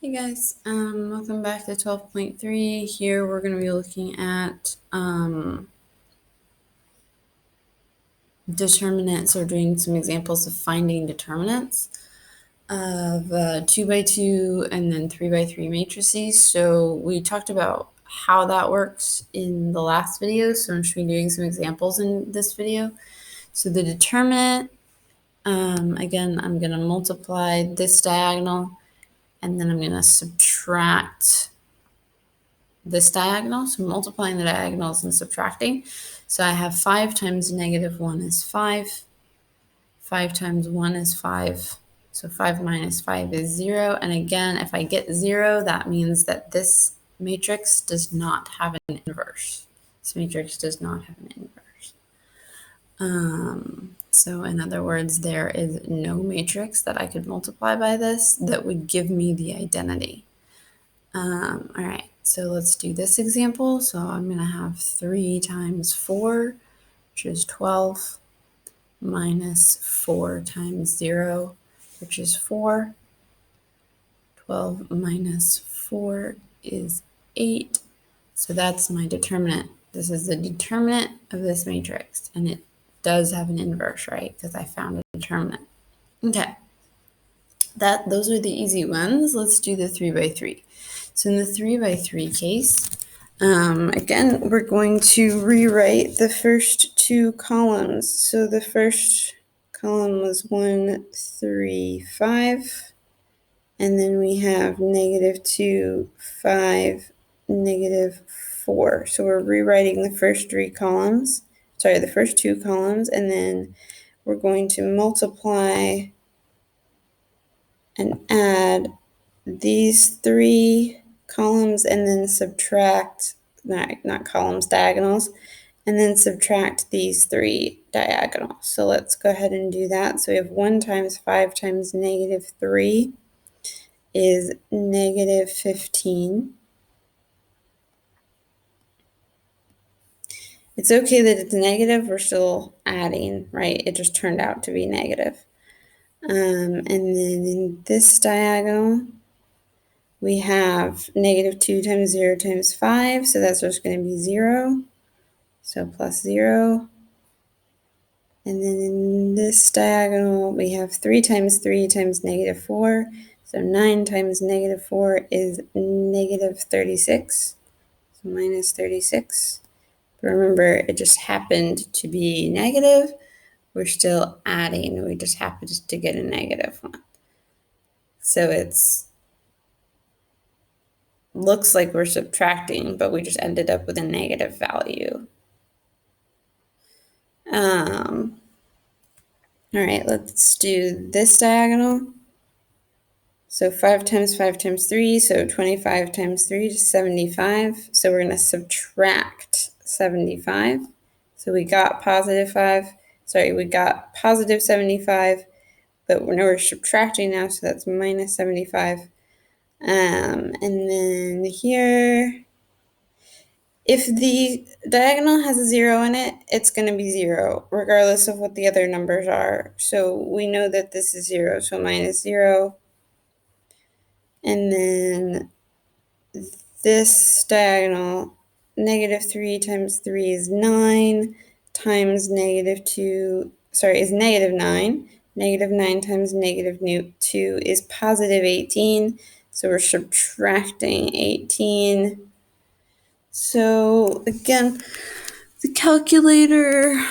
Hey guys, welcome back to 12.3. Here we're going to be looking at determinants, or doing some examples of finding determinants of 2x2 and then 3x3 matrices. So we talked about how that works in the last video, so I'm just going to be doing some examples in this video. So the determinant, again, I'm going to multiply this diagonal and then I'm going to subtract this diagonal, so multiplying the diagonals and subtracting. So I have 5 times negative 1 is 5. 5 times 1 is 5. So 5 minus 5 is 0. And again, if I get 0, that means that this matrix does not have an inverse. This matrix does not have an inverse. So in other words, there is no matrix that I could multiply by this that would give me the identity. All right, so let's do this example. So I'm going to have 3 times 4, which is 12, minus 4 times 0, which is 4. 12 minus 4 is 8. So that's my determinant. This is the determinant of this matrix, and it does have an inverse, right? Because I found a determinant. Okay. Those are the easy ones. Let's do the 3x3. So in the 3x3 case, again, we're going to rewrite the first two columns. So the first column was 1, 3, 5. And then we have -2, 5, -4. So we're rewriting the first the first two columns, and then we're going to multiply and add these 3 columns and then subtract, not columns, diagonals, and then subtract these 3 diagonals. So let's go ahead and do that. So we have 1 times 5 times -3 is -15. It's okay that it's negative, we're still adding, right? It just turned out to be negative. And then in this diagonal, we have -2 times 0 times 5, so that's just going to be 0. So plus 0. And then in this diagonal, we have 3 times 3 times -4. So 9 times -4 is -36. So minus 36. But remember, it just happened to be negative. We're still adding. We just happened to get a negative one. So it's looks like we're subtracting, but we just ended up with a negative value. All right, let's do this diagonal. So 5 times 5 times 3, so 25 times 3 is 75. So we're going to subtract 75. So we got positive 75, but we're subtracting now, so that's minus 75. And then here, if the diagonal has a 0 in it, it's going to be 0, regardless of what the other numbers are. So we know that this is 0, so minus 0. And then this diagonal, -3 times 3 is 9, times -2, is -9. -9 times -2 is positive 18. So we're subtracting 18. So again, the calculator,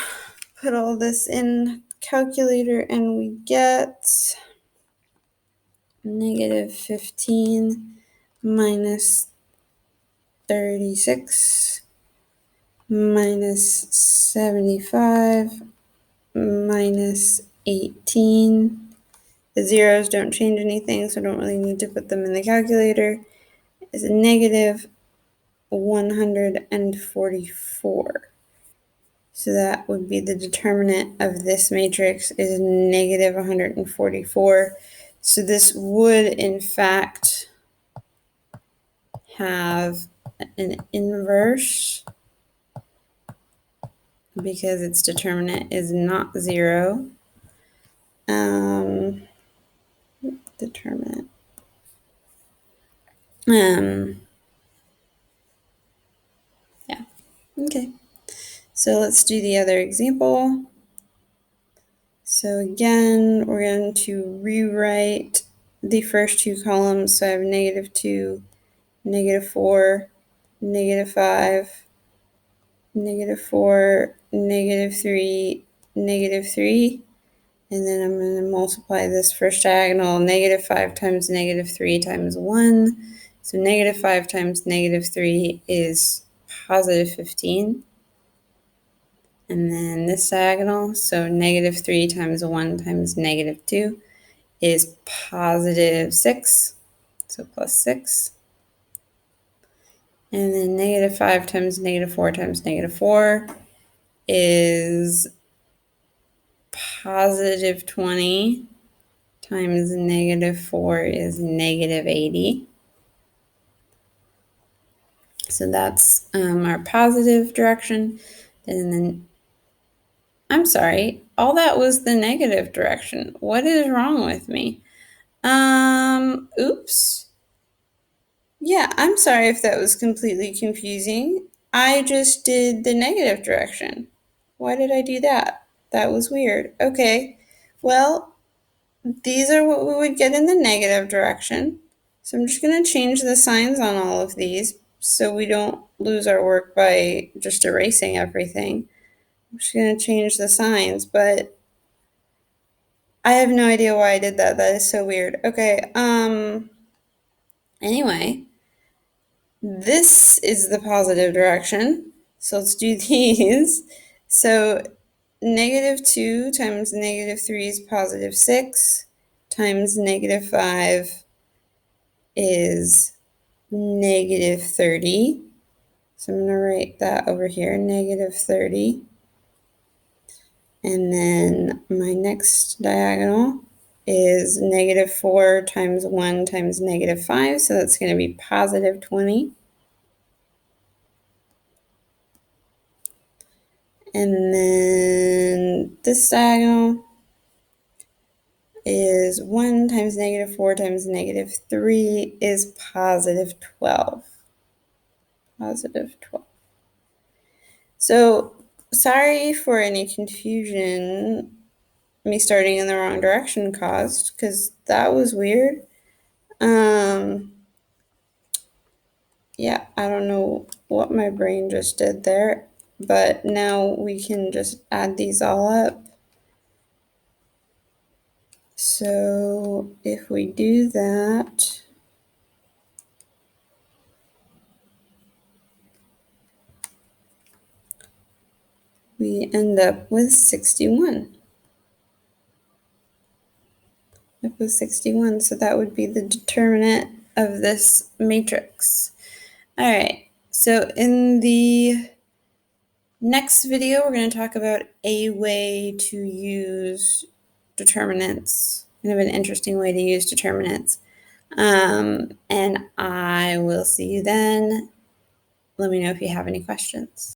put all this in calculator, and we get -15 minus 36 minus 75 minus 18. The zeros don't change anything, so I don't really need to put them in the calculator. Is a -144. So that would be the determinant of this matrix is -144. So this would, in fact, have an inverse because its determinant is not 0. Determinant. Yeah, okay. So let's do the other example. So again, we're going to rewrite the first two columns. So I have -2, -4, -5, -4, -3, -3. And then I'm going to multiply this first diagonal, -5 times -3 times 1. So -5 times -3 is +15. And then this diagonal, so -3 times 1 times -2 is +6, so +6. And then -5 times -4 times -4 is +20 times -4 is -80. So that's our positive direction. And then, I'm sorry, all that was the negative direction. What is wrong with me? Oops. Yeah, I'm sorry if that was completely confusing. I just did the negative direction. Why did I do that? That was weird. Okay, well, these are what we would get in the negative direction. So I'm just going to change the signs on all of these so we don't lose our work by just erasing everything. I'm just going to change the signs, but I have no idea why I did that. That is so weird. Okay, anyway, this is the positive direction. So let's do these. So -2 times -3 is +6 times -5 is -30. So I'm going to write that over here, -30. And then my next diagonal is -4 times 1 times -5. So that's going to be +20. And then this diagonal is 1 times -4 times -3 is +12. +12. So sorry for any confusion me starting in the wrong direction caused, because that was weird. Yeah, I don't know what my brain just did there, but now we can just add these all up. So if we do that, we end up with 61. Up with 61, so that would be the determinant of this matrix. All right, so in the next video, we're going to talk about a way to use determinants, kind of an interesting way to use determinants. And I will see you then. Let me know if you have any questions.